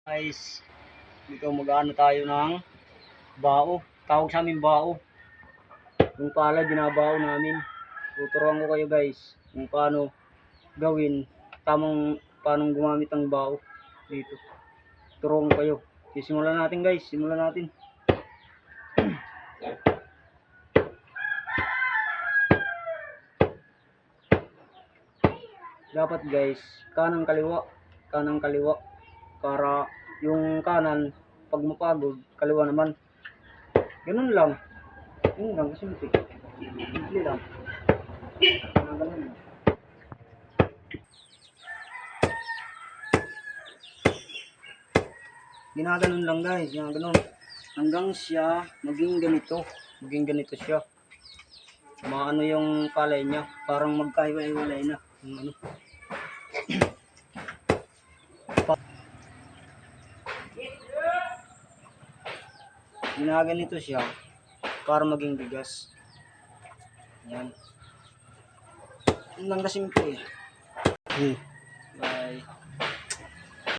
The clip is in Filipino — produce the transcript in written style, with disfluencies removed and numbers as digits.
Guys, dito mag-ano tayo ng bao. Tawag sa amin bao. Yung pala binabao namin. Tuturuan ko kayo guys kung paano gawin, paano gumamit ng bao dito. Turuan ko kayo. Simulan natin guys, simulan natin. Dapat guys, kanang kaliwa para yung kanan pag mapagod, kaliwa naman. Ganun lang. Ganun lang, simple. Simple lang. Ganun lang. Ginaganon lang guys, ginaganon. Hanggang siya maging ganito siya. Maano yung palay niya, parang magkahiwa-hiwalay na. Ano. Ginaganito siya para maging bigas. Yan. Yun lang na simple. Bye.